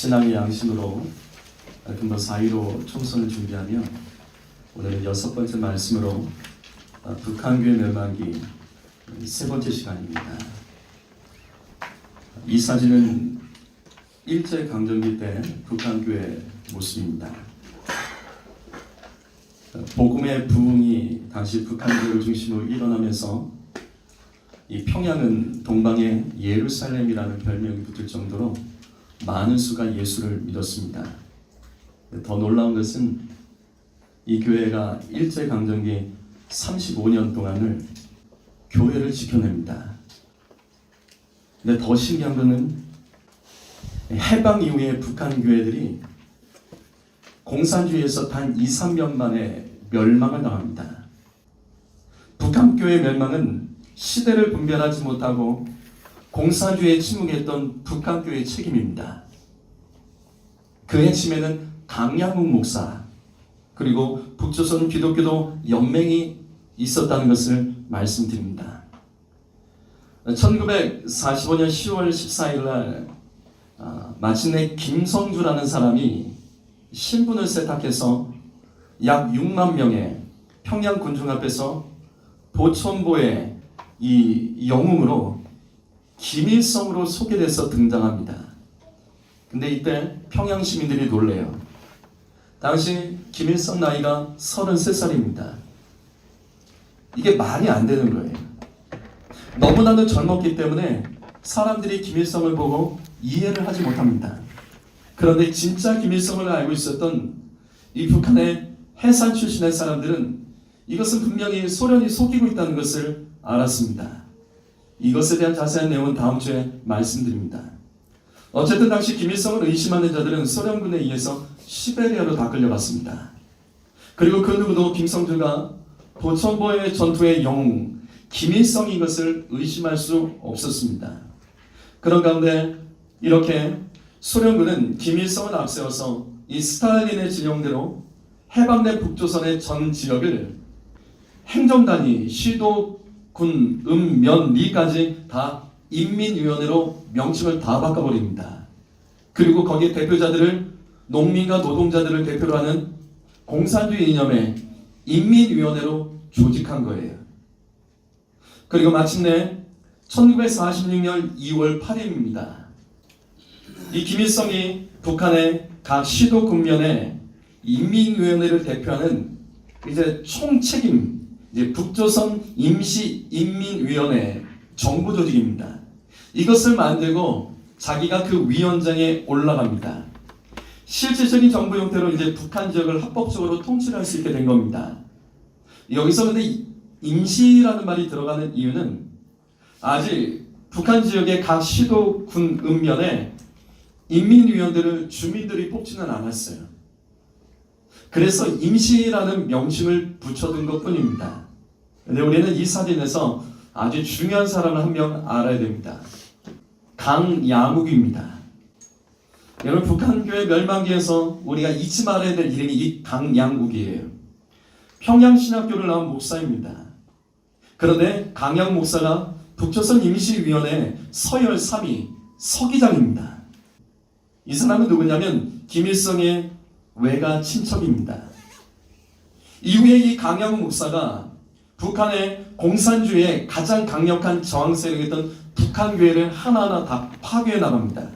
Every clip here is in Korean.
신앙의 양심으로 금방 4.15 총선을 준비하며 오늘은 6번째 말씀으로 북한교회 멸망기 3번째 시간입니다. 이 사진은 일제강점기 때 북한교회 모습입니다. 복음의 부흥이 당시 북한교회를 중심으로 일어나면서 이 평양은 동방의 예루살렘이라는 별명이 붙을 정도로 많은 수가 예수를 믿었습니다. 더 놀라운 것은 이 교회가 일제강점기 35년 동안을 교회를 지켜냅니다. 근데 더 신기한 것은 해방 이후에 북한 교회들이 공산주의에서 단 2, 3년 만에 멸망을 당합니다. 북한 교회 멸망은 시대를 분별하지 못하고 공산주의에 침묵했던 북한 교회의 책임입니다. 그 핵심에는 강양욱 목사 그리고 북조선 기독교도 연맹이 있었다는 것을 말씀드립니다. 1945년 10월 14일 날 마침내 김성주라는 사람이 신분을 세탁해서 약 6만 명의 평양 군중 앞에서 보천보의 이 영웅으로 김일성으로 소개돼서 등장합니다. 근데 이때 평양 시민들이 놀래요. 당시 김일성 나이가 33살입니다. 이게 말이 안 되는 거예요. 너무나도 젊었기 때문에 사람들이 김일성을 보고 이해를 하지 못합니다. 그런데 진짜 김일성을 알고 있었던 이 북한의 해산 출신의 사람들은 이것은 분명히 소련이 속이고 있다는 것을 알았습니다. 이것에 대한 자세한 내용은 다음 주에 말씀드립니다. 어쨌든 당시 김일성을 의심하는 자들은 소련군에 의해서 시베리아로 다 끌려갔습니다. 그리고 그 누구도 김성주가 보천보의 전투의 영웅 김일성인 것을 의심할 수 없었습니다. 그런 가운데 이렇게 소련군은 김일성을 앞세워서 이 스탈린의 지령대로 해방된 북조선의 전 지역을 행정단위, 시도, 군, 면, 리까지 다 인민위원회로 명칭을 다 바꿔버립니다. 그리고 거기에 대표자들을 농민과 노동자들을 대표로 하는 공산주의 이념의 인민위원회로 조직한 거예요. 그리고 마침내 1946년 2월 8일입니다. 이 김일성이 북한의 각 시도 군면에 인민위원회를 대표하는 이제 총책임 이제 북조선 임시인민위원회 정부 조직입니다. 이것을 만들고 자기가 그 위원장에 올라갑니다. 실질적인 정부 형태로 이제 북한 지역을 합법적으로 통치를 할 수 있게 된 겁니다. 여기서 근데 임시라는 말이 들어가는 이유는 아직 북한 지역의 각 시도 군 읍면에 인민위원들을 주민들이 뽑지는 않았어요. 그래서 임시라는 명칭을 붙여둔 것 뿐입니다. 근데 우리는 이 사진에서 아주 중요한 사람을 한 명 알아야 됩니다. 강양욱입니다. 여러분 북한교회 멸망기에서 우리가 잊지 말아야 될 이름이 이 강양욱이에요. 평양신학교를 나온 목사입니다. 그런데 강양욱 목사가 북조선 임시위원회 서열 3위 서기장입니다. 이 사람은 누구냐면 김일성의 외가 친척입니다. 이후에 이 강양욱 목사가 북한의 공산주의의 가장 강력한 저항 세력이었던 북한교회를 하나하나 다 파괴해 나갑니다.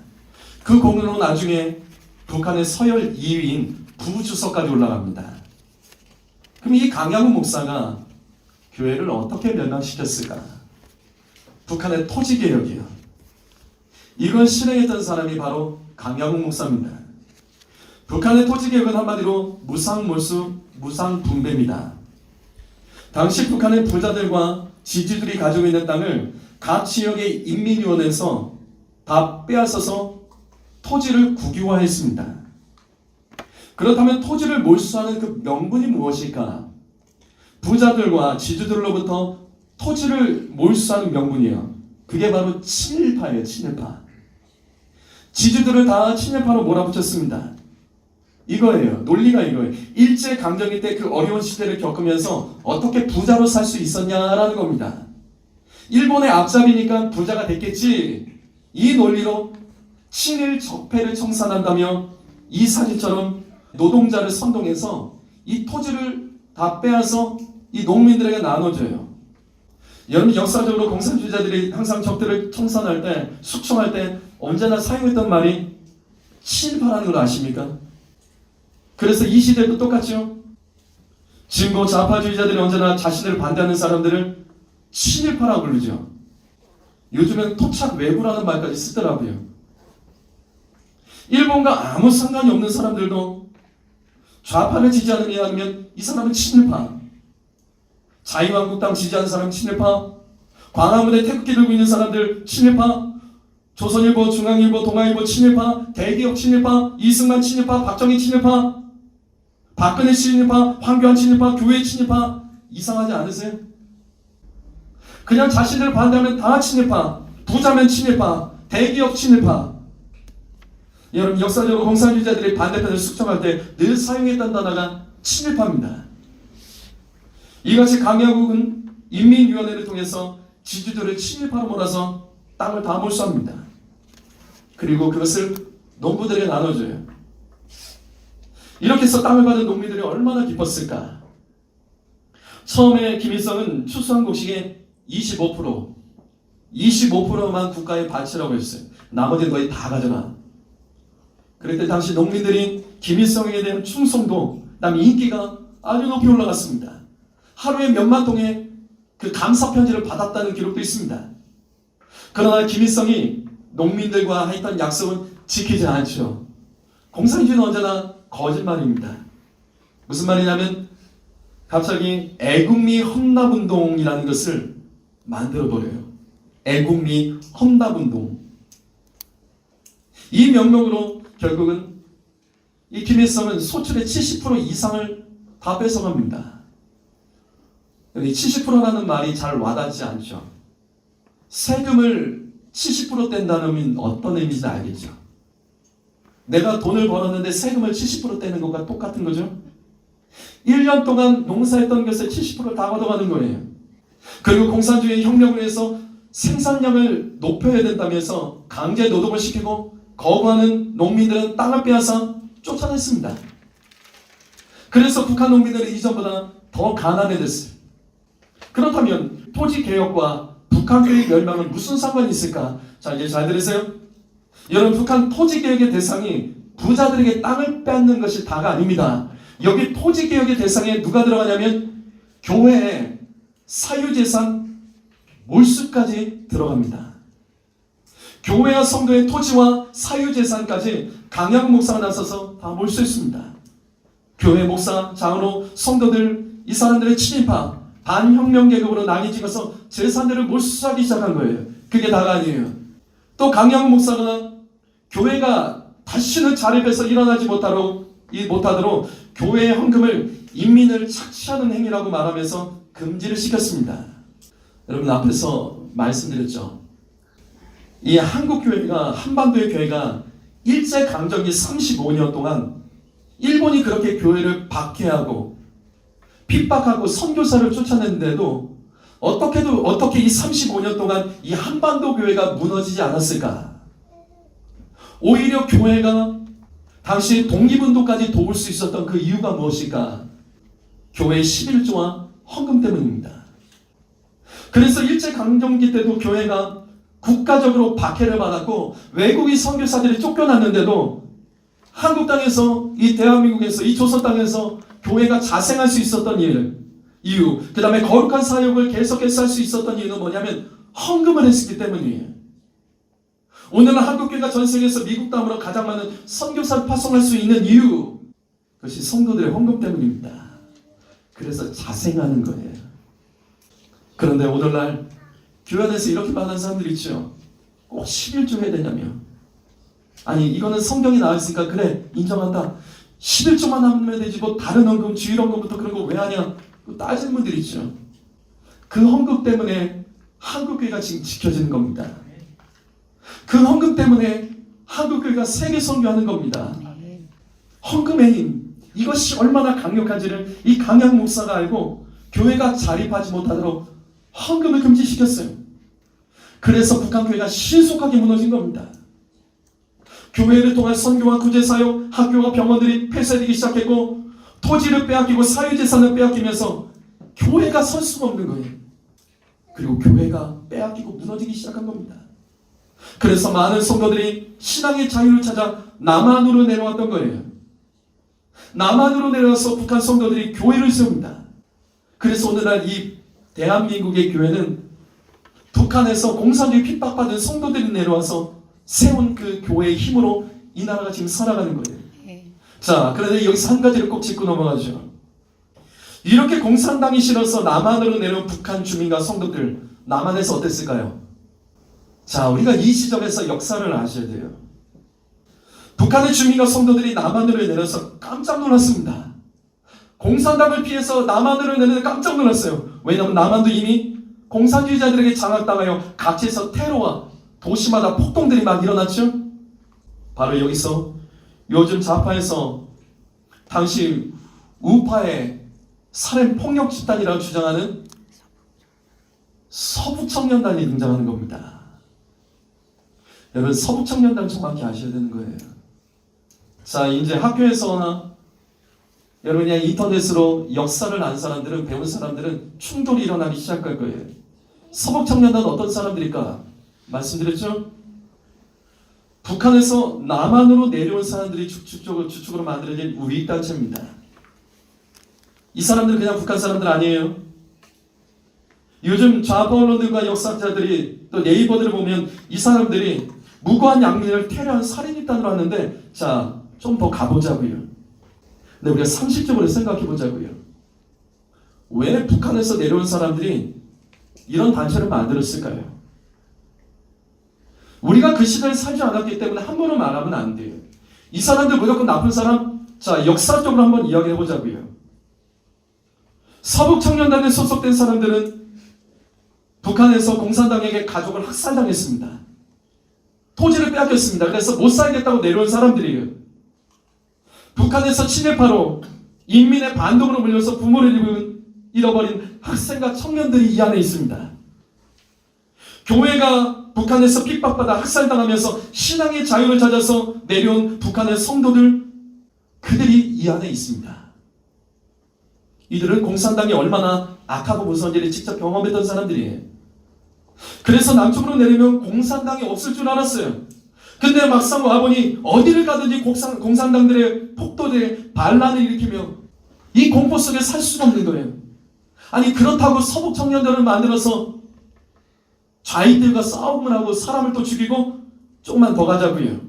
그 공으로 나중에 북한의 서열 2위인 부주석까지 올라갑니다. 그럼 이 강양욱 목사가 교회를 어떻게 멸망시켰을까? 북한의 토지개혁이요. 이걸 실행했던 사람이 바로 강양욱 목사입니다. 북한의 토지개혁은 한마디로 무상몰수, 무상분배입니다. 당시 북한의 부자들과 지주들이 가지고 있는 땅을 각 지역의 인민위원회에서 다 빼앗아서 토지를 국유화했습니다. 그렇다면 토지를 몰수하는 그 명분이 무엇일까? 부자들과 지주들로부터 토지를 몰수하는 명분이에요. 그게 바로 친일파예요. 친일파. 지주들을 다 친일파로 몰아붙였습니다. 이거예요. 논리가 이거예요. 일제강점기 때 그 어려운 시대를 겪으면서 어떻게 부자로 살 수 있었냐라는 겁니다. 일본의 앞잡이니까 부자가 됐겠지. 이 논리로 친일 적폐를 청산한다며 이사지처럼 노동자를 선동해서 이 토지를 다 빼앗아 이 농민들에게 나눠줘요. 여러분, 역사적으로 공산주의자들이 항상 적들을 청산할 때, 숙청할 때 언제나 사용했던 말이 친일파라는 걸 아십니까? 그래서 이 시대도 똑같죠. 진보 좌파주의자들이 언제나 자신을 반대하는 사람들을 친일파라고 부르죠. 요즘엔 토착 외부라는 말까지 쓰더라고요. 일본과 아무 상관이 없는 사람들도 좌파를 지지하는 이야기면 이 사람은 친일파, 자유한국당 지지하는 사람 친일파, 광화문에 태극기 들고 있는 사람들 친일파, 조선일보, 중앙일보, 동아일보 친일파, 대기업 친일파, 이승만 친일파, 박정희 친일파, 박근혜 친일파, 황교안 친일파, 교회 친일파. 이상하지 않으세요? 그냥 자신들 반대하면 다 친일파, 부자면 친일파, 대기업 친일파. 여러분, 역사적으로 공산주의자들이 반대편을 숙청할 때 늘 사용했던 단어가 친일파입니다. 이같이 강야국은 인민위원회를 통해서 지주들을 친일파로 몰아서 땅을 다 몰수합니다. 그리고 그것을 농부들에게 나눠줘요. 이렇게 해서 땅을 받은 농민들이 얼마나 기뻤을까. 처음에 김일성은 추수한 곡식의 25%만 국가에 바치라고 했어요. 나머지는 거의 다 가져가. 그럴 때 당시 농민들이 김일성에 대한 충성도, 그다음에 인기가 아주 높이 올라갔습니다. 하루에 몇만 통의 그 감사 편지를 받았다는 기록도 있습니다. 그러나 김일성이 농민들과 했던 약속은 지키지 않죠. 공산주의는 언제나 거짓말입니다. 무슨 말이냐면 갑자기 애국미 헌납운동이라는 것을 만들어버려요. 애국미 헌납운동. 이 명목으로 결국은 이 김일성은 소출의 70% 이상을 다 뺏어갑니다. 이 70%라는 말이 잘 와닿지 않죠. 세금을 70% 뗀다는 어떤 의미인지 알겠죠. 내가 돈을 벌었는데 세금을 70% 떼는 것과 똑같은 거죠. 1년 동안 농사했던 것의 70%를 다 걷어가는 거예요. 그리고 공산주의 혁명을 위해서 생산량을 높여야 된다면서 강제 노동을 시키고 거부하는 농민들은 땅을 빼앗아 쫓아냈습니다. 그래서 북한 농민들은 이전보다 더 가난해졌어요. 그렇다면 토지개혁과 북한교의 멸망은 무슨 상관이 있을까? 자, 이제 잘 들으세요. 여러분, 북한 토지개혁의 대상이 부자들에게 땅을 뺏는 것이 다가 아닙니다. 여기 토지개혁의 대상에 누가 들어가냐면 교회의 사유재산 몰수까지 들어갑니다. 교회와 성도의 토지와 사유재산까지 강양 목사가 나서서 다 몰수했습니다. 교회 목사, 장로, 성도들, 이 사람들의 친일파, 반혁명 계급으로 낙이 찍어서 재산들을 몰수하기 시작한 거예요. 그게 다가 아니에요. 또 강양 목사가 교회가 다시는 자립해서 일어나지 못하도록 교회의 헌금을 인민을 착취하는 행위라고 말하면서 금지를 시켰습니다. 여러분, 앞에서 말씀드렸죠. 이 한국교회가, 한반도의 교회가 일제강점기 35년 동안 일본이 그렇게 교회를 박해하고 핍박하고 선교사를 쫓아냈는데도 어떻게 이 35년 동안 이 한반도 교회가 무너지지 않았을까? 오히려 교회가 당시 독립운동까지 도울 수 있었던 그 이유가 무엇일까? 교회의 11조와 헌금 때문입니다. 그래서 일제강점기 때도 교회가 국가적으로 박해를 받았고 외국인 선교사들이 쫓겨났는데도 한국 땅에서, 이 대한민국에서, 이 조선 땅에서 교회가 자생할 수 있었던 이유, 그 다음에 거룩한 사역을 계속해서 할 수 있었던 이유는 뭐냐면 헌금을 했기 때문이에요. 오늘은 한국교회가 전 세계에서 미국 땅으로 가장 많은 선교사를 파송할 수 있는 이유, 그것이 성도들의 헌금 때문입니다. 그래서 자생하는 거예요. 그런데 오늘날 교회 안에서 이렇게 말하는 사람들이 있죠. 꼭 11조 해야 되냐며. 아니, 이거는 성경이 나와있으니까 그래, 인정한다. 11조만 하면 되지 뭐 다른 헌금, 주일 헌금부터 그런 거 왜 하냐 따지는 분들이 있죠. 그 헌금 때문에 한국교회가 지금 지켜지는 겁니다. 그 헌금 때문에 한국교회가 세계 선교하는 겁니다. 헌금의 힘, 이것이 얼마나 강력한지를 이 강양 목사가 알고 교회가 자립하지 못하도록 헌금을 금지시켰어요. 그래서 북한교회가 신속하게 무너진 겁니다. 교회를 통한 선교와 구제사역, 학교와 병원들이 폐쇄되기 시작했고 토지를 빼앗기고 사유재산을 빼앗기면서 교회가 설 수가 없는 거예요. 그리고 교회가 빼앗기고 무너지기 시작한 겁니다. 그래서 많은 성도들이 신앙의 자유를 찾아 남한으로 내려왔던 거예요. 남한으로 내려와서 북한 성도들이 교회를 세웁니다. 그래서 오늘날 이 대한민국의 교회는 북한에서 공산주의 핍박받은 성도들이 내려와서 세운 그 교회의 힘으로 이 나라가 지금 살아가는 거예요. 자, 그런데 여기서 한 가지를 꼭 짚고 넘어가죠. 이렇게 공산당이 싫어서 남한으로 내려온 북한 주민과 성도들, 남한에서 어땠을까요? 자, 우리가 이 시점에서 역사를 아셔야 돼요. 북한의 주민과 성도들이 남한으로 내려서 깜짝 놀랐습니다. 공산당을 피해서 남한으로 내려서 깜짝 놀랐어요. 왜냐하면 남한도 이미 공산주의자들에게 장악당하여 각지에서 테러와 도시마다 폭동들이 막 일어났죠. 바로 여기서 요즘 좌파에서 당시 우파의 살인 폭력 집단이라고 주장하는 서부청년단이 등장하는 겁니다. 여러분, 서부청년단 정확히 아셔야 되는 거예요. 자, 이제 학교에서나 여러분 그냥 인터넷으로 역사를 안 사람들은, 배운 사람들은 충돌이 일어나기 시작할 거예요. 서북청년단 어떤 사람들일까? 말씀드렸죠? 북한에서 남한으로 내려온 사람들이 주축으로 만들어진 우익단체입니다. 이 사람들은 그냥 북한 사람들 아니에요. 요즘 좌파 언론들과 역사자들이 또 네이버들을 보면 이 사람들이 무고한 양민을 테러한 살인집단으로 하는데, 자, 좀 더 가보자고요. 근데 우리가 상식적으로 생각해 보자고요. 왜 북한에서 내려온 사람들이 이런 단체를 만들었을까요? 우리가 그 시대에 살지 않았기 때문에 함부로 말하면 안 돼요. 이 사람들 무조건 나쁜 사람? 자, 역사적으로 한번 이야기해 보자고요. 서북청년단에 소속된 사람들은 북한에서 공산당에게 가족을 학살당했습니다. 토지를 빼앗겼습니다. 그래서 못 살겠다고 내려온 사람들이에요. 북한에서 친일파로 인민의 반동으로 물려서 부모를 잃어버린 학생과 청년들이 이 안에 있습니다. 교회가 북한에서 핍박받아 학살당하면서 신앙의 자유를 찾아서 내려온 북한의 성도들, 그들이 이 안에 있습니다. 이들은 공산당이 얼마나 악하고 무서운지를 직접 경험했던 사람들이에요. 그래서 남쪽으로 내리면 공산당이 없을 줄 알았어요. 근데 막상 와보니 어디를 가든지 공산당들의 폭도들의 반란을 일으키며 이 공포 속에 살 수가 없는 거예요. 아니, 그렇다고 서북 청년들을 만들어서 좌익들과 싸움을 하고 사람을 또 죽이고, 조금만 더 가자고요.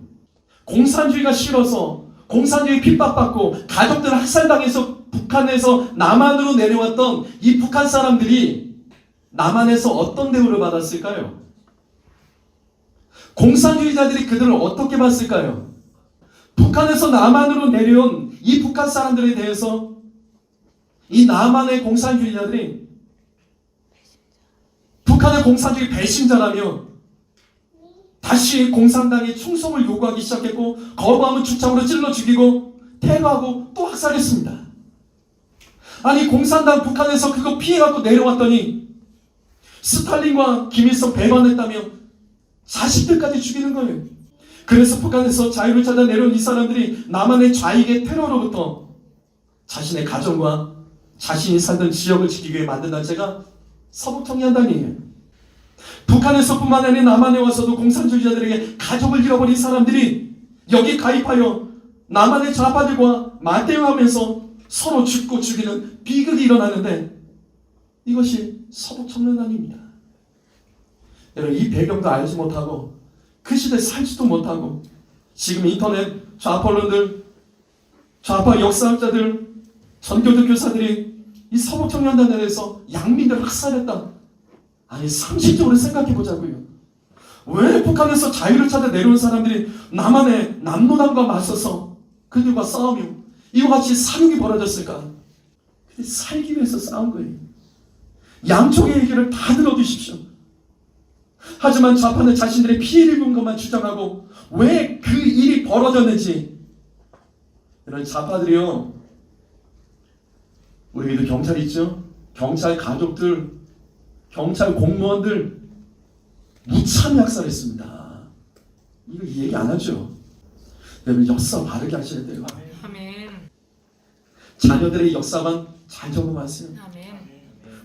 공산주의가 싫어서 공산주의 핍박받고 가족들 학살당해서 북한에서 남한으로 내려왔던 이 북한 사람들이 남한에서 어떤 대우를 받았을까요? 공산주의자들이 그들을 어떻게 봤을까요? 북한에서 남한으로 내려온 이 북한 사람들에 대해서 이 남한의 공산주의자들이 북한의 공산주의 배신자라며 다시 공산당에 충성을 요구하기 시작했고, 거부하면 죽창으로 찔러 죽이고 테러하고 또 학살했습니다. 아니, 공산당 북한에서 그거 피해갖고 내려왔더니 스탈린과 김일성 배반했다며 자식들까지 죽이는 거예요. 그래서 북한에서 자유를 찾아 내려온 이 사람들이 남한의 좌익의 테러로부터 자신의 가정과 자신이 살던 지역을 지키기 위해 만든 단체가 서북청년단이에요. 북한에서뿐만 아니라 남한에 와서도 공산주의자들에게 가족을 잃어버린 사람들이 여기 가입하여 남한의 좌파들과 맞대응하면서 서로 죽고 죽이는 비극이 일어나는데, 이것이 서북청년단입니다. 여러분, 이 배경도 알지 못하고 그 시대에 살지도 못하고 지금 인터넷 좌파 언론들, 좌파 역사학자들, 전교조 교사들이 이 서북청년단에 대해서 양민들 학살했다. 아니, 상식적으로 생각해 보자고요. 왜 북한에서 자유를 찾아 내려온 사람들이 남한의 남노당과 맞서서 그들과 싸우며 이와 같이 사륙이 벌어졌을까? 살기 위해서 싸운 거예요. 양쪽의 얘기를 다 들어주십시오. 하지만 좌파는 자신들의 피해를 입은 것만 주장하고 왜 그 일이 벌어졌는지, 이런 좌파들이요, 우리도 경찰 있죠? 경찰 가족들, 경찰 공무원들 무참히 학살했습니다. 이거 얘기 안 하죠. 여러분 역사 바르게 하셔야 돼요. 아멘. 자녀들의 역사만 잘 적어봤어요. 아멘.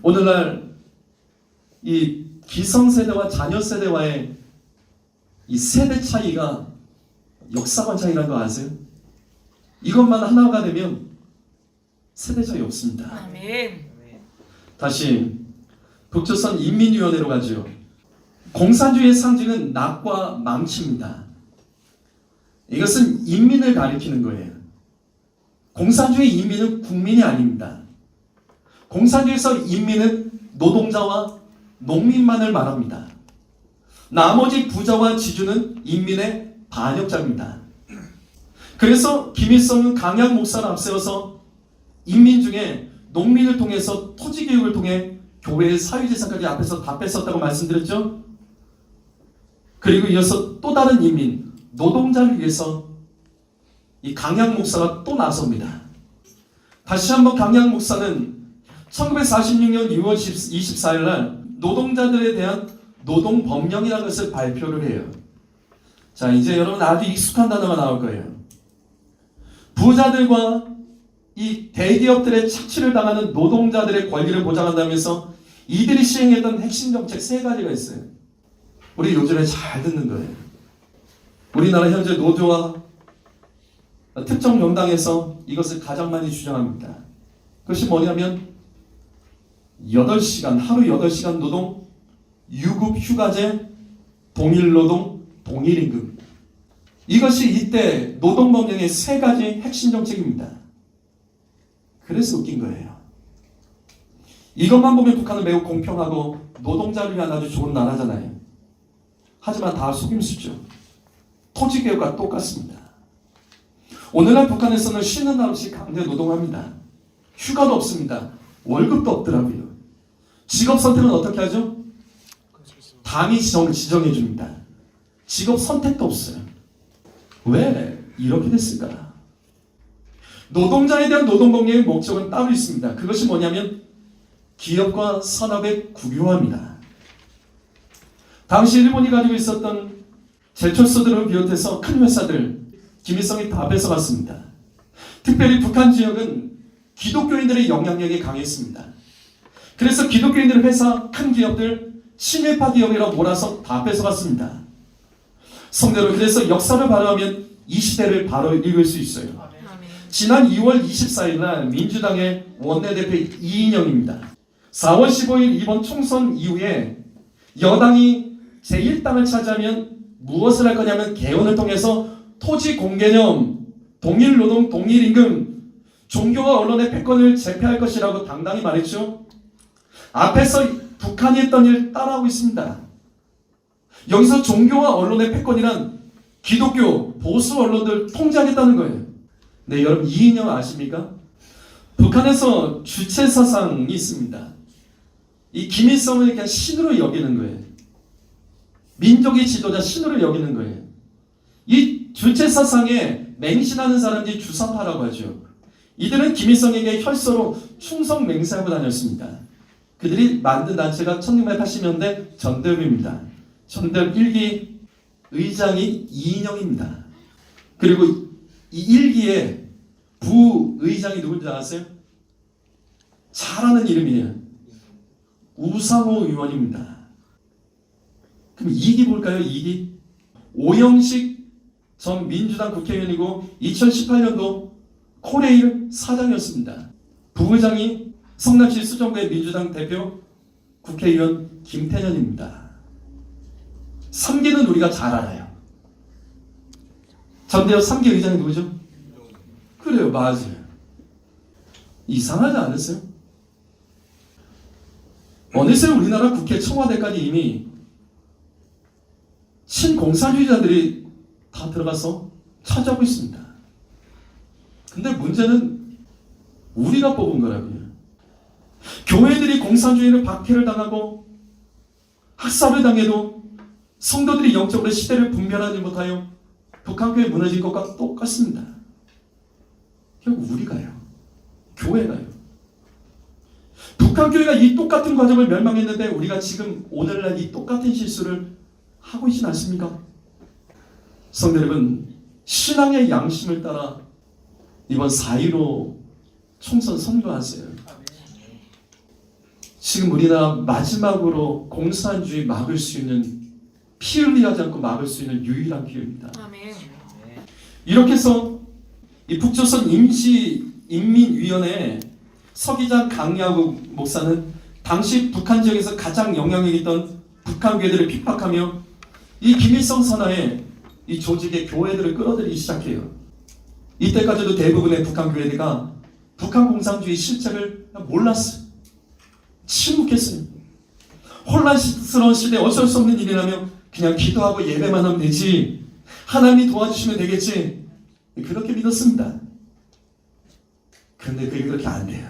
오늘날 이 기성세대와 자녀세대와의 이 세대 차이가 역사관 차이라는 거 아세요? 이것만 하나가 되면 세대 차이 없습니다. 아멘. 다시 북조선 인민위원회로 가죠. 공산주의의 상징은 낙과 망치입니다. 이것은 인민을 가리키는 거예요. 공산주의 인민은 국민이 아닙니다. 공산주의에서 인민은 노동자와 농민만을 말합니다. 나머지 부자와 지주는 인민의 반역자입니다. 그래서 김일성은 강약 목사를 앞세워서 인민 중에 농민을 통해서 토지교육을 통해 교회의 사유재산까지 앞에서 다 뺐었다고 말씀드렸죠. 그리고 이어서 또 다른 인민, 노동자를 위해서 이 강약 목사가 또 나섭니다. 다시 한번 강약 목사는 1946년 6월 24일 날 노동자들에 대한 노동법령이라는 것을 발표를 해요. 자, 이제 여러분 아주 익숙한 단어가 나올 거예요. 부자들과 이 대기업들의 착취를 당하는 노동자들의 권리를 보장한다면서 이들이 시행했던 핵심 정책 3가지가 있어요. 우리 요즘에 잘 듣는 거예요. 우리나라 현재 노조와 특정 정당에서 이것을 가장 많이 주장합니다. 그것이 뭐냐면 8시간, 하루 8시간 노동, 유급 휴가제, 동일노동, 동일임금. 이것이 이때 노동법령의 3가지 핵심 정책입니다. 그래서 웃긴 거예요. 이것만 보면 북한은 매우 공평하고 노동자를 위한 아주 좋은 나라잖아요. 하지만 다 속임수죠. 토지개혁과 똑같습니다. 오늘날 북한에서는 쉬는 날 없이 강제 노동합니다. 휴가도 없습니다. 월급도 없더라고요. 직업 선택은 어떻게 하죠? 당이 지정해 줍니다. 직업 선택도 없어요. 왜 이렇게 됐을까? 노동자에 대한 노동법령의 목적은 따로 있습니다. 그것이 뭐냐면 기업과 산업의 국유화입니다. 당시 일본이 가지고 있었던 제철소들을 비롯해서 큰 회사들 김일성이 다 뺏어갔습니다. 특별히 북한 지역은 기독교인들의 영향력이 강했습니다. 그래서 기독교인들의 회사, 큰 기업들, 친일파 기업이라고 몰아서 다 뺏어갔습니다. 성대로 그래서 역사를 바라보면 이 시대를 바로 읽을 수 있어요. 아멘. 지난 2월 24일 날 민주당의 원내대표 이인영입니다. 4월 15일 이번 총선 이후에 여당이 제1당을 차지하면 무엇을 할 거냐면 개헌을 통해서 토지 공개념, 동일노동, 동일임금, 종교와 언론의 패권을 제패할 것이라고 당당히 말했죠. 앞에서 북한이 했던 일 따라하고 있습니다. 여기서 종교와 언론의 패권이란 기독교, 보수 언론들 통제하겠다는 거예요. 네, 여러분 이인영 아십니까? 북한에서 주체 사상이 있습니다. 이 김일성을 그냥 신으로 여기는 거예요. 민족의 지도자 신으로 여기는 거예요. 이 주체 사상에 맹신하는 사람들이 주사파라고 하죠. 이들은 김일성에게 혈서로 충성 맹세하고 다녔습니다. 그들이 만든 단체가 1680년대 전대협입니다. 전대협 1기 의장이 이인영입니다. 그리고 이 1기의 부의장이 누군지 아세요? 잘 아는 이름이에요. 우상호 의원입니다. 그럼 2기 볼까요? 2기 오영식 전 민주당 국회의원이고 2018년도 코레일 사장이었습니다. 부의장이 성남시 수정구의 민주당 대표 국회의원 김태년입니다. 3기는 우리가 잘 알아요. 전대협 3기 의장이 누구죠? 그래요, 맞아요. 이상하지 않으세요? 어느새 우리나라 국회 청와대까지 이미 친공산주의자들이 다 들어가서 차지하고 있습니다. 근데 문제는 우리가 뽑은 거라고요. 교회들이 공산주의를 박해를 당하고 학살을 당해도 성도들이 영적으로 시대를 분별하지 못하여 북한교회 무너진 것과 똑같습니다. 결국 우리가요. 교회가요. 북한교회가 이 똑같은 과정을 멸망했는데 우리가 지금 오늘날 이 똑같은 실수를 하고 있지는 않습니까? 성도 여러분, 신앙의 양심을 따라 이번 4.15 총선 선거하세요. 지금 우리나라 마지막으로 공산주의 막을 수 있는, 피 흘리지 않고 막을 수 있는 유일한 기회입니다. 이렇게 해서 이 북조선 임시인민위원회 서기장 강야구 목사는 당시 북한 지역에서 가장 영향력 있던 북한 교회들을 핍박하며 이 김일성 선하에 이 조직의 교회들을 끌어들이기 시작해요. 이때까지도 대부분의 북한 교회들가 북한 공산주의 실체를 몰랐어요. 침묵했어요. 혼란스러운 시대에 어쩔 수 없는 일이라면 그냥 기도하고 예배만 하면 되지, 하나님이 도와주시면 되겠지, 그렇게 믿었습니다. 그런데 그게 그렇게 안 돼요.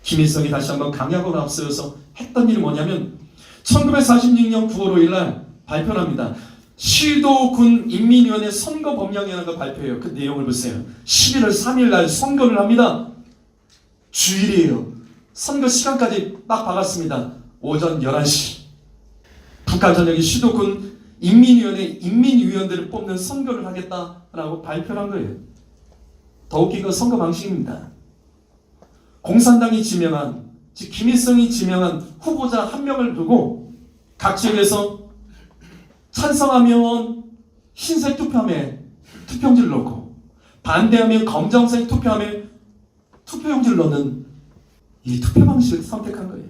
김일성이 다시 한번 강약으로 앞서서 했던 일이 뭐냐면 1946년 9월 5일 날 발표를 합니다. 시도군 인민위원회 선거법령이라는 걸 발표해요. 그 내용을 보세요. 11월 3일 날 선거를 합니다. 주일이에요. 선거 시간까지 딱 박았습니다. 오전 11시. 북한 전역이 시도군 인민위원회 인민위원들을 뽑는 선거를 하겠다라고 발표를 한 거예요. 더 웃긴 건 선거 방식입니다. 공산당이 지명한, 즉 김일성이 지명한 후보자 한 명을 두고 각 지역에서 찬성하면 흰색 투표함에 투표용지를 넣고 반대하면 검정색 투표함에 투표용지를 넣는 이 투표 방식을 선택한 거예요.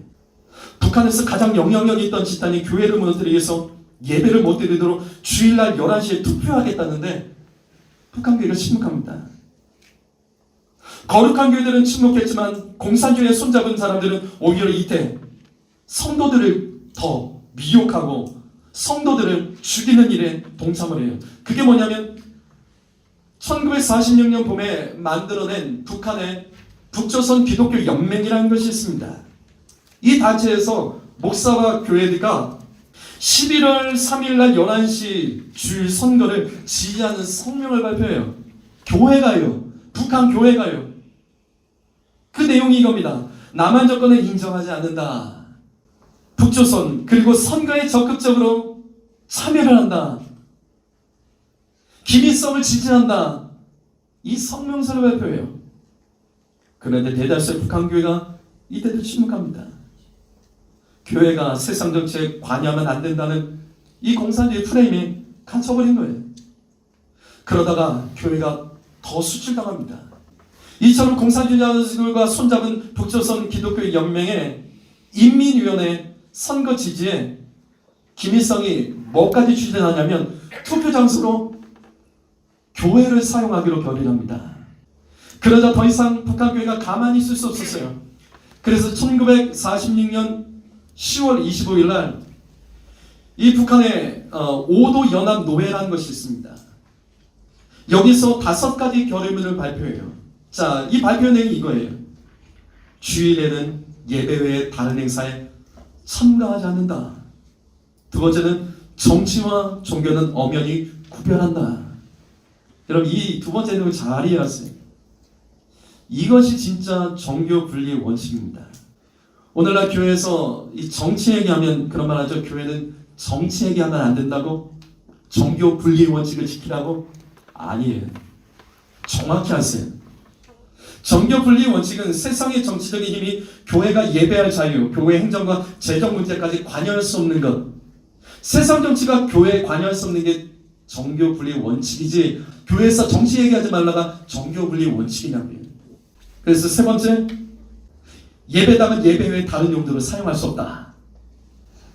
북한에서 가장 영향력이 있던 집단이 교회를 무너뜨리기 위해서 예배를 못 드리도록 주일날 11시에 투표하겠다는데 북한 교회가 침묵합니다. 거룩한 교회들은 침묵했지만 공산주의에 손잡은 사람들은 오히려 이때 성도들을 더 미혹하고 성도들을 죽이는 일에 동참을 해요. 그게 뭐냐면 1946년 봄에 만들어낸 북한의 북조선 기독교 연맹이라는 것이 있습니다. 이 단체에서 목사와 교회가 11월 3일 날 11시 주일 선거를 지지하는 성명을 발표해요. 교회가요. 북한 교회가요. 그 내용이 이겁니다. 남한 정권을 인정하지 않는다. 북조선 그리고 선거에 적극적으로 참여를 한다. 김일성을 지지한다. 이 성명서를 발표해요. 그런데 대다수의 북한 교회가 이때도 침묵합니다. 교회가 세상 정치에 관여하면 안 된다는 이 공산주의 프레임에 갇혀버린 거예요. 그러다가 교회가 더 수출당합니다. 이처럼 공산주의자들과 손잡은 북조선 기독교 연맹의 인민위원회 선거 지지에 김일성이 뭐까지 추진하냐면 투표 장소로 교회를 사용하기로 결의합니다. 그러자 더 이상 북한 교회가 가만히 있을 수 없었어요. 그래서 1946년 10월 25일 날 이 북한의 5도 연합 노회라는 것이 있습니다. 여기서 5가지 결의문을 발표해요. 자, 이 발표 내용이 이거예요. 주일에는 예배 외에 다른 행사에 참가하지 않는다. 두 번째는 정치와 종교는 엄연히 구별한다. 여러분, 이 두 번째 내용을 잘 이해하세요. 이것이 진짜 종교 분리의 원칙입니다. 오늘날 교회에서 이 정치 얘기하면 그런 말 하죠. 교회는 정치 얘기하면 안 된다고? 종교 분리의 원칙을 지키라고? 아니에요. 정확히 하세요. 종교 분리의 원칙은 세상의 정치적인 힘이 교회가 예배할 자유, 교회 행정과 재정 문제까지 관여할 수 없는 것. 세상 정치가 교회에 관여할 수 없는 게 종교 분리의 원칙이지, 교회에서 정치 얘기하지 말라가 종교 분리의 원칙이냐고요. 그래서 세 번째, 예배당은 예배 외에 다른 용도로 사용할 수 없다.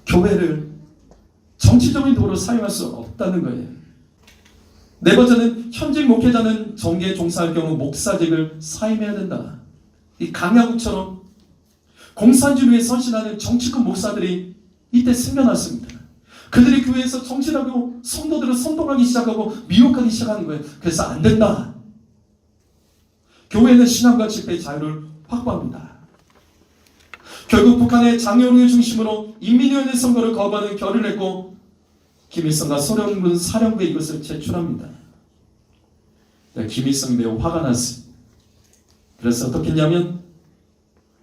교회를 정치적인 도구로 사용할 수 없다는 거예요. 네 번째는 현직 목회자는 정계에 종사할 경우 목사직을 사임해야 된다. 이 강야국처럼 공산주의에 선신하는 정치권 목사들이 이때 생겨났습니다. 그들이 교회에서 정치라고 성도들을 선동하기 시작하고 미혹하기 시작하는 거예요. 그래서 안 된다. 교회는 신앙과 집회의 자유를 확보합니다. 결국 북한의 장여롱을 중심으로 인민위원회 선거를 거부하는 결의를 했고 김일성과 소련군 사령부에 이것을 제출합니다. 김일성이 매우 화가 났어요. 그래서 어떻게 했냐면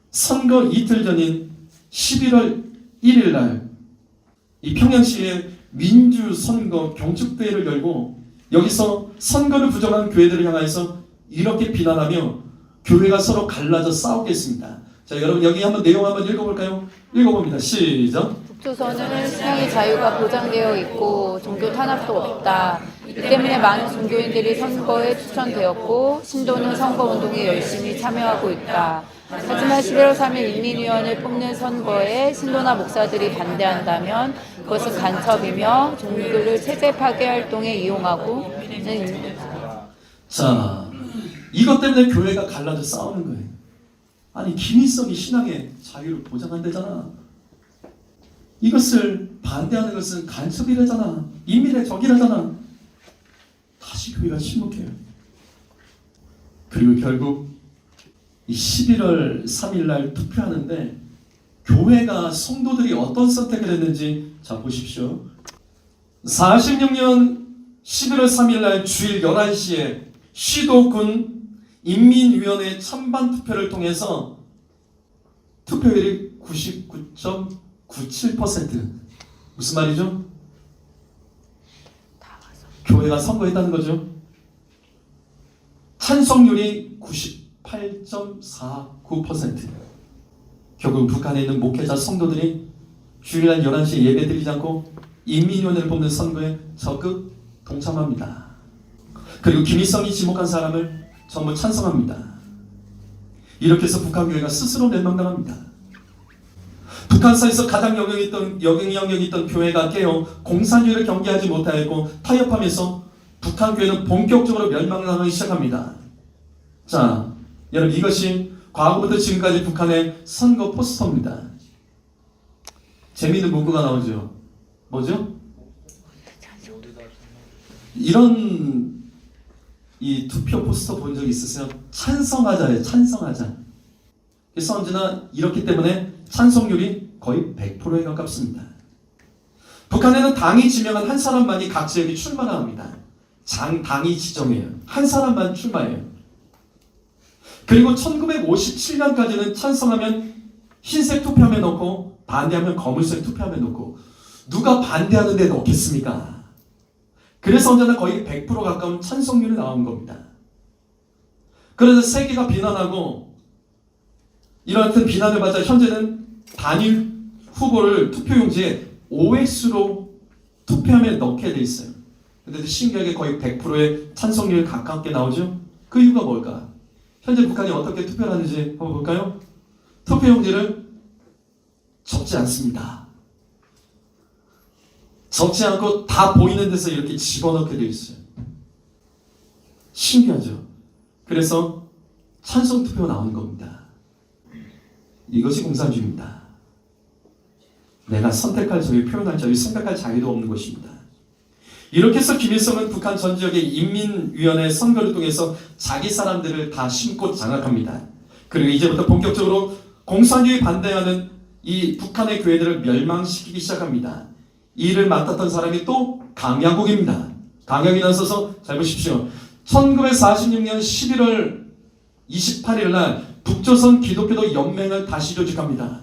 선거 이틀 전인 11월 1일 날 이 평양시에 민주선거 경축대회를 열고 여기서 선거를 부정한 교회들을 향해서 이렇게 비난하며 교회가 서로 갈라져 싸우겠습니다. 자, 여러분 여기 한번 내용 한번 읽어볼까요? 읽어봅니다. 시작. 북조선은 신앙의 자유가 보장되어 있고 종교 탄압도 없다. 이 때문에 많은 종교인들이 선거에 추천되었고 신도는 선거운동에 열심히 참여하고 있다. 하지만 11월 3일 인민위원을 뽑는 선거에 신도나 목사들이 반대한다면 그것은 간첩이며 종교를 체제 파괴 활동에 이용하고 자, 이것 때문에 교회가 갈라져 싸우는 거예요. 아니 김일성이 신앙의 자유를 보장한대잖아. 이것을 반대하는 것은 간첩이라잖아. 인민의 적이라잖아. 다시 교회가 침묵해요. 그리고 결국 이 11월 3일 날 투표하는데 교회가 성도들이 어떤 선택을 했는지 자 보십시오. 46년 11월 3일 날 주일 11시에 시도군 인민위원회 찬반 투표를 통해서 투표율이 99.97%. 무슨 말이죠? 교회가 선거했다는 거죠. 찬성률이 98.49%. 결국 북한에 있는 목회자 성도들이 주일날 11시에 예배 드리지 않고 인민위원회를 뽑는 선거에 적극 동참합니다. 그리고 김일성이 지목한 사람을 전부 찬성합니다. 이렇게 해서 북한 교회가 스스로 멸망당합니다. 북한사에서 가장 영향력이 있던 교회가 깨어 공산주의를 경계하지 못하였고 타협하면서 북한 교회는 본격적으로 멸망당하기 시작합니다. 자, 여러분 이것이 과거부터 지금까지 북한의 선거 포스터입니다. 재미있는 문구가 나오죠. 뭐죠? 이런 이 투표 포스터 본 적 있으세요? 찬성하자예요. 찬성하자. 그래서 언제나 이렇기 때문에 찬성률이 거의 100%에 가깝습니다. 북한에는 당이 지명한 한 사람만이 각 지역에 출마를 합니다. 당이 지정해요. 한 사람만 출마해요. 그리고 1957년까지는 찬성하면 흰색 투표함에 넣고 반대하면 검은색 투표함에 넣고 누가 반대하는데 넣겠습니까? 그래서 언제나 거의 100% 가까운 찬성률이 나온 겁니다. 그래서 세계가 비난하고 이런 비난을 받자 현재는 단일 후보를 투표용지에 OX로 투표함에 넣게 돼 있어요. 근데 신기하게 거의 100%의 찬성률이 가깝게 나오죠? 그 이유가 뭘까? 현재 북한이 어떻게 투표를 하는지 한번 볼까요? 투표용지를 적지 않습니다. 적지 않고 다 보이는 데서 이렇게 집어넣게 되어 있어요. 신기하죠? 그래서 찬성 투표가 나오는 겁니다. 이것이 공산주의입니다. 내가 선택할 자유, 표현할 자유, 생각할 자유도 없는 것입니다. 이렇게 해서 김일성은 북한 전 지역의 인민위원회 선거를 통해서 자기 사람들을 다 심고 장악합니다. 그리고 이제부터 본격적으로 공산주의 반대하는 이 북한의 교회들을 멸망시키기 시작합니다. 이 일을 맡았던 사람이 또 강양국입니다. 강양이 나서서 잘 보십시오. 1946년 11월 28일 날 북조선 기독교도 연맹을 다시 조직합니다.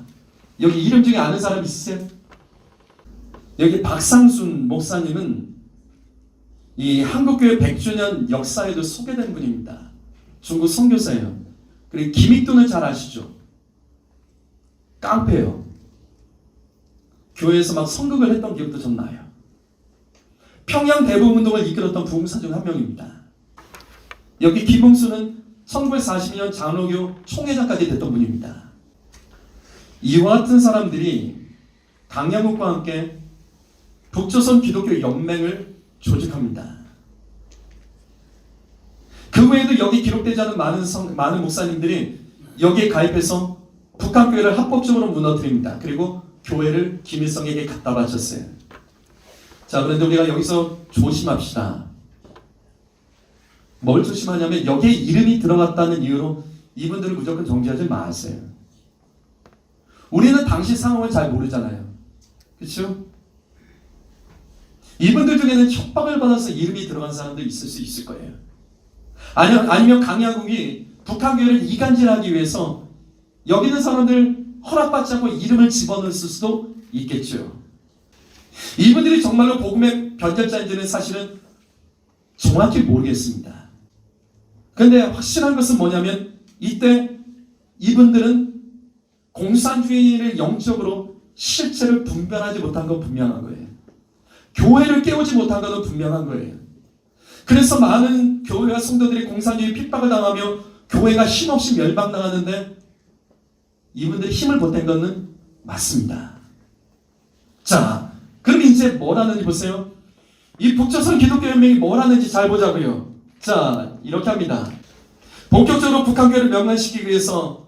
여기 이름 중에 아는 사람 있으세요? 여기 박상순 목사님은 이 한국교회 100주년 역사에도 소개된 분입니다. 중국 선교사예요. 그리고 김익도는 잘 아시죠? 깡패예요. 교회에서 막 선극을 했던 기억도 전 나요. 평양 대부운동을 이끌었던 부흥사 중 한 명입니다. 여기 김웅수는 1942년 장로교 총회장까지 됐던 분입니다. 이와 같은 사람들이 강양국과 함께 북조선 기독교 연맹을 조직합니다. 그 외에도 여기 기록되지 않은 많은 목사님들이 여기에 가입해서 북한 교회를 합법적으로 무너뜨립니다. 그리고 교회를 김일성에게 갖다 바쳤어요. 자, 그런데 우리가 여기서 조심합시다. 뭘 조심하냐면 여기에 이름이 들어갔다는 이유로 이분들을 무조건 정지하지 마세요. 우리는 당시 상황을 잘 모르잖아요. 그렇죠? 이분들 중에는 협박을 받아서 이름이 들어간 사람도 있을 수 있을 거예요. 아니면 강야국이 북한 교회를 이간질하기 위해서 여기 있는 사람들 허락받지 않고 이름을 집어넣을 수도 있겠죠. 이분들이 정말로 복음의 변절자인지는 사실은 정확히 모르겠습니다. 그런데 확실한 것은 뭐냐면 이때 이분들은 공산주의를 영적으로 실체를 분별하지 못한 건 분명한 거예요. 교회를 깨우지 못한 것은 분명한 거예요. 그래서 많은 교회와 성도들이 공산주의 핍박을 당하며 교회가 힘없이 멸망당하는데 이분들이 힘을 보탠 것은 맞습니다. 자, 그럼 이제 뭘 하는지 보세요. 이 북조선 기독교연맹이 뭘 하는지 잘 보자고요. 자, 이렇게 합니다. 본격적으로 북한교회를 명망시키기 위해서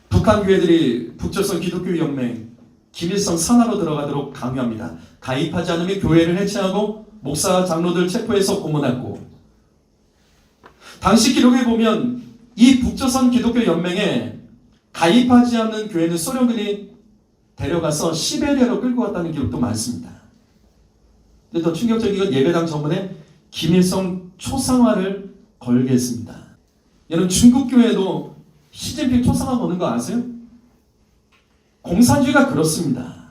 북한교회들이 북조선 기독교연맹 김일성 산하로 들어가도록 강요합니다. 가입하지 않으면 교회를 해체하고 목사 장로들 체포해서 고문하고, 당시 기록에 보면 이 북조선 기독교연맹에 가입하지 않는 교회는 소련군이 데려가서 시베리아로 끌고 갔다는 기록도 많습니다. 근데 더 충격적인 건 예배당 정문에 김일성 초상화를 걸게 했습니다. 여러분, 중국 교회도 시진핑 초상화 거는 거 아세요? 공산주의가 그렇습니다.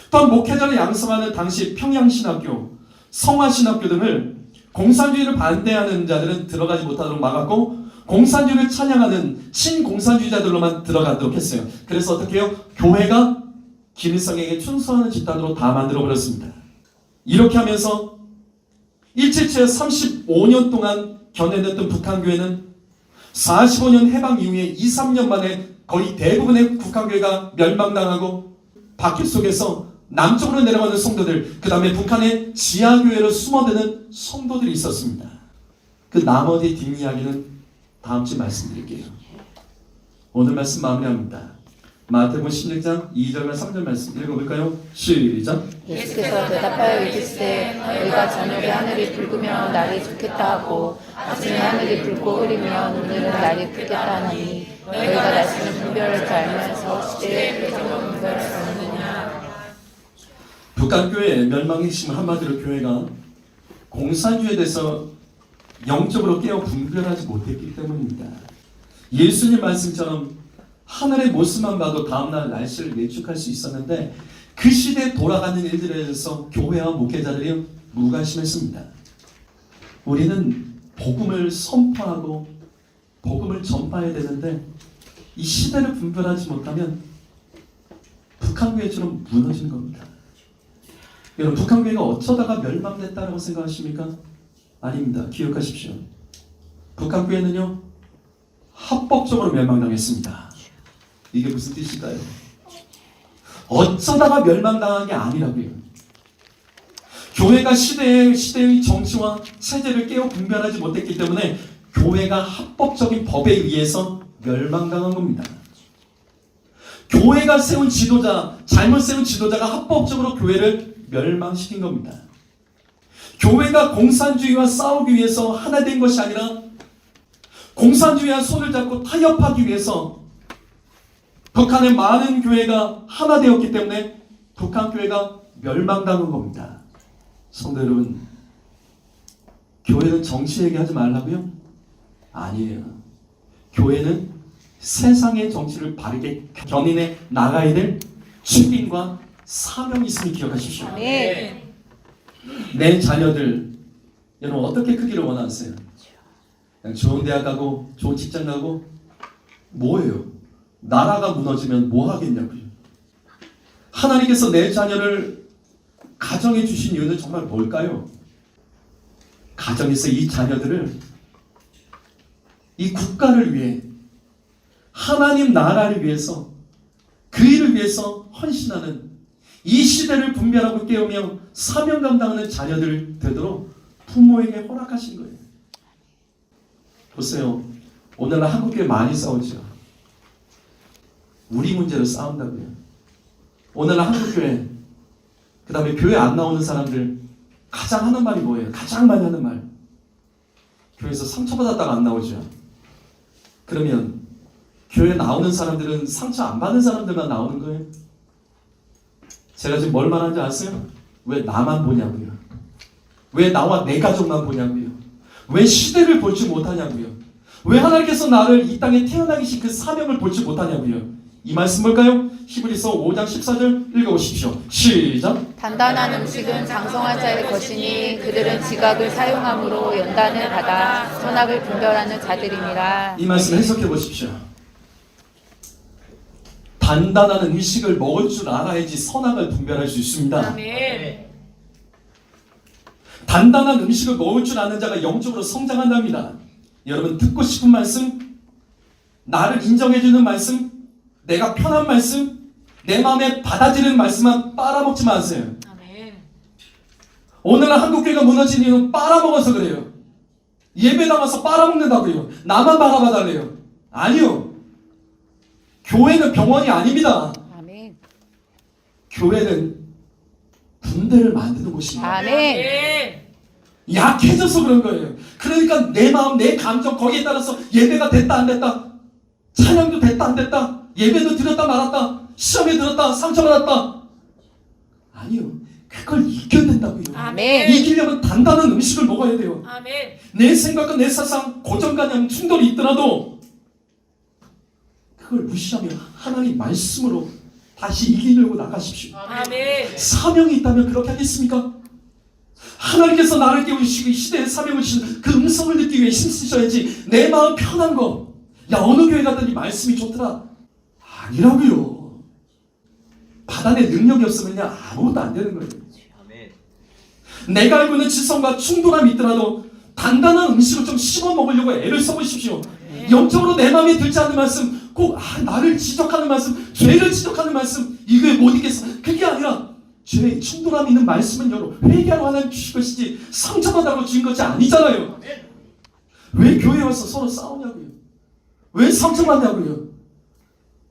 또한 목회자를 양성하는 당시 평양신학교, 성화신학교 등을 공산주의를 반대하는 자들은 들어가지 못하도록 막았고, 공산주의를 찬양하는 친공산주의자들로만 들어가도록 했어요. 그래서 어떻게 해요? 교회가 김일성에게 충성하는 집단으로 다 만들어버렸습니다. 이렇게 하면서 177 35년 동안 견해냈던 북한교회는 45년 해방 이후에 2, 3년 만에 거의 대부분의 북한교회가 멸망당하고, 바퀴 속에서 남쪽으로 내려가는 성도들, 그 다음에 북한의 지하교회로 숨어드는 성도들이 있었습니다. 그 나머지 뒷이야기는 다음 주에 말씀드릴게요. 오늘 말씀 마무리합니다. 마태복음 16장 2절과 3절 말씀 읽어볼까요? 시작. 예수께서 대답하여 이르시되 너희가 저녁에 하늘이 붉으면 날이 좋겠다 하고 아침에 하늘이 붉고 흐리면 오늘은 날이 붉겠다 하니 너희가 날씨는 분별할 줄 알면서 시대의 표정을 분별할 수 없느냐. 북한교회의 멸망의 핵심은 한마디로 교회가 공산주의에 대해서 영적으로 깨어 분별하지 못했기 때문입니다. 예수님 말씀처럼 하늘의 모습만 봐도 다음날 날씨를 예측할 수 있었는데 그 시대에 돌아가는 일들에 대해서 교회와 목회자들이 무관심했습니다. 우리는 복음을 선포하고 복음을 전파해야 되는데 이 시대를 분별하지 못하면 북한교회처럼 무너지는 겁니다. 여러분, 북한교회가 어쩌다가 멸망됐다고 생각하십니까? 아닙니다. 기억하십시오. 북한교회는요, 합법적으로 멸망당했습니다. 이게 무슨 뜻일까요? 어쩌다가 멸망당한 게 아니라고요. 교회가 시대의 정치와 체제를 깨어 분별하지 못했기 때문에 교회가 합법적인 법에 의해서 멸망당한 겁니다. 교회가 세운 지도자, 잘못 세운 지도자가 합법적으로 교회를 멸망시킨 겁니다. 교회가 공산주의와 싸우기 위해서 하나 된 것이 아니라 공산주의와 손을 잡고 타협하기 위해서 북한의 많은 교회가 하나 되었기 때문에 북한 교회가 멸망당한 겁니다. 성도 여러분, 교회는 정치 얘기하지 말라고요? 아니에요. 교회는 세상의 정치를 바르게 견인해 나가야 될 책임과 사명이 있음을 기억하십시오. 네. 내 자녀들, 여러분 어떻게 크기를 원하세요? 그냥 좋은 대학 가고 좋은 직장 가고 뭐예요? 나라가 무너지면 뭐 하겠냐고요. 하나님께서 내 자녀를 가정해 주신 이유는 정말 뭘까요? 가정에서 이 자녀들을 이 국가를 위해, 하나님 나라를 위해서, 그 일을 위해서 헌신하는, 이 시대를 분별하고 깨우며 사명 감당하는 자녀들 되도록 부모에게 허락하신 거예요. 보세요. 오늘날 한국교회 많이 싸우죠. 우리 문제로 싸운다고요. 오늘날 한국교회, 그 다음에 교회 안 나오는 사람들 가장 하는 말이 뭐예요? 가장 많이 하는 말. 교회에서 상처받았다가 안 나오죠. 그러면 교회 나오는 사람들은 상처 안 받는 사람들만 나오는 거예요. 제가 지금 뭘 말하는지 아세요? 왜 나만 보냐고요. 왜 나와 내 가족만 보냐고요. 왜 시대를 볼지 못하냐고요. 왜 하나님께서 나를 이 땅에 태어나기 신 그 사명을 볼지 못하냐고요. 이 말씀 볼까요? 히브리서 5장 14절 읽어보십시오. 시작. 단단한 음식은 장성한 자의 것이니 그들은 지각을 사용함으로 연단을 받아 선악을 분별하는 자들이니라. 이 말씀 해석해 보십시오. 단단한 음식을 먹을 줄 알아야지 선악을 분별할 수 있습니다. 아멘. 단단한 음식을 먹을 줄 아는 자가 영적으로 성장한답니다. 여러분 듣고 싶은 말씀, 나를 인정해주는 말씀, 내가 편한 말씀, 내 마음에 받아들이는 말씀만 빨아먹지 마세요. 아멘. 오늘날 한국교회가 무너진 이유는 빨아먹어서 그래요. 예배 나가서 빨아먹는다고요. 나만 바라봐달래요. 아니요. 교회는 병원이 아닙니다. 아멘. 교회는 분대를 만드는 곳입니다. 아멘. 약해져서 그런 거예요. 그러니까 내 마음, 내 감정 거기에 따라서 예배가 됐다 안 됐다, 찬양도 됐다 안 됐다, 예배도 드렸다 말았다, 시험에 들었다 상처받았다. 아니요. 그걸 이겨야 된다고요. 아멘. 이기려면 단단한 음식을 먹어야 돼요. 아멘. 내 생각과 내 사상, 고정관념 충돌이 있더라도 그걸 무시하며 하나님 말씀으로 다시 이기려고 나가십시오. 아멘. 사명이 있다면 그렇게 하겠습니까? 하나님께서 나를 깨우시고 이 시대에 사명을 주시는 그 음성을 느끼기 위해 힘쓰셔야지. 내 마음 편한 거, 야 어느 교회 갔더니 말씀이 좋더라, 아니라고요. 받아낼 능력이 없으면요 아무것도 안 되는 거예요. 내가 알고 있는 지성과 충돌함이 있더라도 단단한 음식을 좀 씹어 먹으려고 애를 써보십시오. 영적으로 내 마음에 들지 않는 말씀, 꼭 나를 지적하는 말씀, 죄를 지적하는 말씀, 이거에 못 있겠어. 그게 아니라 죄에 충돌함이 있는 말씀은 여러 회개하러 하나님 주신 것이지 상처받으라고 주신 것이 아니잖아요. 왜 교회에 와서 서로 싸우냐고요. 왜 상처받냐고요.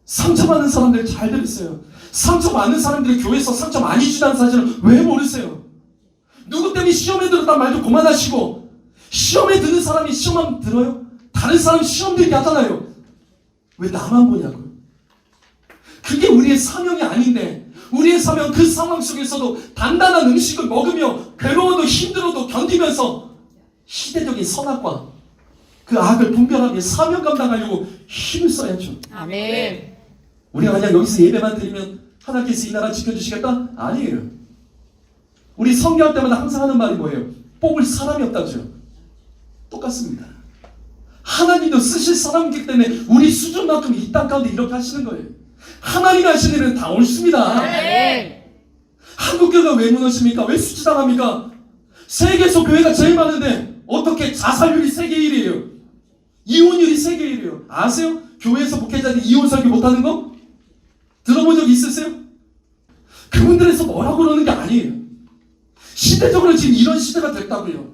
상처받는 사람들 잘 들으세요. 상처받는 사람들이 교회에서 상처 많이 주다는 사실을 왜 모르세요? 누구 때문에 시험에 들었단 말도 그만하시고, 시험에 드는 사람이 시험만 들어요? 다른 사람 시험 들게 하잖아요. 왜 나만 보냐고요. 그게 우리의 사명이 아닌데, 우리의 사명 그 상황 속에서도 단단한 음식을 먹으며 괴로워도 힘들어도 견디면서 시대적인 선악과 그 악을 분별하며 사명 감당하려고 힘을 써야죠. 아멘. 우리가 그냥 여기서 예배만 드리면 하나님께서 이 나라 지켜주시겠다? 아니에요. 우리 성경할 때마다 항상 하는 말이 뭐예요? 뽑을 사람이 없다죠. 똑같습니다. 하나님도 쓰실 사람이기 때문에 우리 수준만큼 이 땅 가운데 이렇게 하시는 거예요. 하나님이 하시는 일은 다 옳습니다. 아멘. 한국교회가 왜 무너집니까? 왜 수치당합니까? 세계에서 교회가 제일 많은데 어떻게 자살률이 세계 1위에요? 이혼율이 세계 1위에요. 아세요? 교회에서 목회자들이 이혼 설교 못하는 거? 들어본 적 있으세요? 그분들에서 뭐라고 그러는 게 아니에요. 시대적으로 지금 이런 시대가 됐다고요.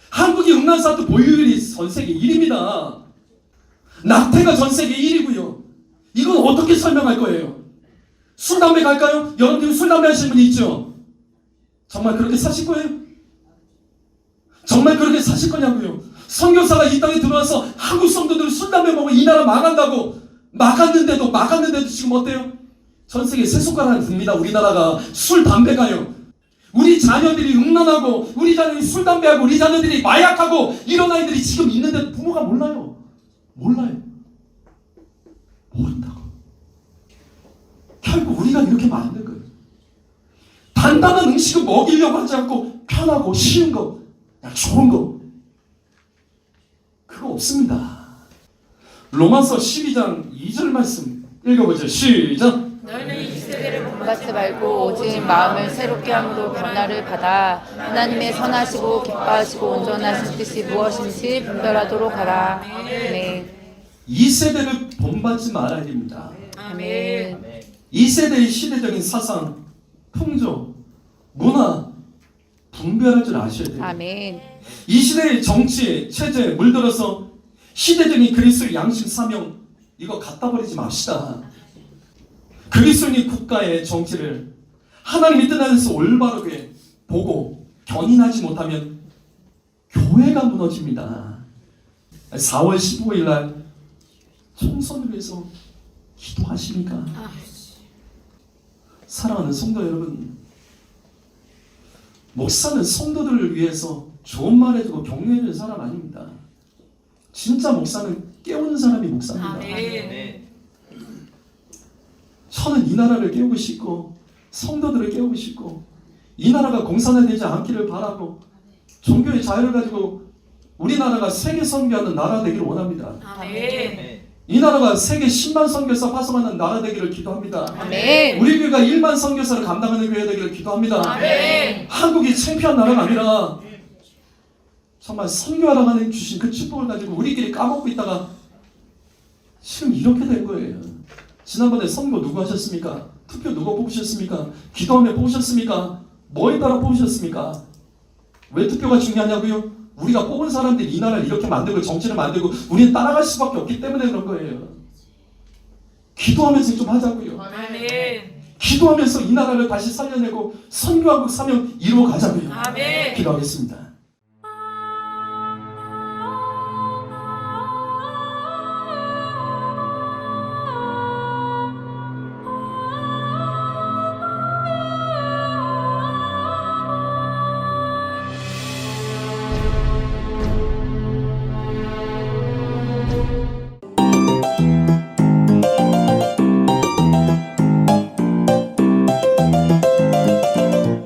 한국이 음란사도 보유율이 전 세계 1위입니다. 낙태가 전 세계 1위고요. 이건 어떻게 설명할 거예요? 술, 담배 갈까요? 여러분 술, 담배 하시는 분이 있죠? 정말 그렇게 사실 거예요? 정말 그렇게 사실 거냐고요? 선교사가 이 땅에 들어와서 한국 성도들 술, 담배 먹으면 이 나라 망한다고 막았는데도 지금 어때요? 전 세계 세 손가락 듭니다. 우리나라가 술, 담배가요. 우리 자녀들이 음란하고, 우리 자녀들이 술, 담배하고, 우리 자녀들이 마약하고, 이런 아이들이 지금 있는데 부모가 몰라요. 몰라요. 모른다고. 결국 우리가 이렇게 만든 거예요. 단단한 음식을 먹이려고 하지 않고 편하고 쉬운 거, 그냥 좋은 거, 그거 없습니다. 로마서 12장 2절 말씀 읽어보죠. 시작. 너희는 이 세대를 본받지 말고 오직 마음을 새롭게 함으로 변화를 받아 하나님의 선하시고 기뻐하시고 온전하신 뜻이 무엇인지 분별하도록 하라. 아멘. 이 세대를 본받지 말아야 됩니다. 아멘. 이 세대의 시대적인 사상, 풍조, 문화 분별할 줄 아셔야 돼요. 아멘. 이 시대의 정치, 체제 물들어서 시대적인 그리스도의 양식, 사명 이거 갖다 버리지 맙시다. 그리스도인이 국가의 정치를 하나님의 뜻 안에서 올바르게 보고 견인하지 못하면 교회가 무너집니다. 4월 15일 날 총선을 위해서 기도하십니까? 사랑하는 성도 여러분, 목사는 성도들을 위해서 좋은 말 해주고 격려해주는 사람 아닙니다. 진짜 목사는 깨우는 사람이 목사입니다. 아멘. 저는 이 나라를 깨우고 싶고 성도들을 깨우고 싶고 이 나라가 공산화되지 않기를 바라고 종교의 자유를 가지고 우리나라가 세계 선교하는 나라 되기를 원합니다. 아멘. 이 나라가 세계 10만 선교사 파송하는 나라 되기를 기도합니다. 아멘. 우리 교회가 1만 선교사를 감당하는 교회 되기를 기도합니다. 아멘. 한국이 창피한 나라가 아니라 정말 선교하라고 하는 주신 그 축복을 가지고 우리끼리 까먹고 있다가 지금 이렇게 된 거예요. 지난번에 선거 누구 하셨습니까? 투표 누구 뽑으셨습니까? 기도하며 뽑으셨습니까? 뭐에 따라 뽑으셨습니까? 왜 투표가 중요하냐고요? 우리가 뽑은 사람들이 이 나라를 이렇게 만들고 정치를 만들고 우리는 따라갈 수밖에 없기 때문에 그런 거예요. 기도하면서 좀 하자고요. 아멘. 기도하면서 이 나라를 다시 살려내고 선교하고 사명 이루어 가자고요. 아멘. 기도하겠습니다.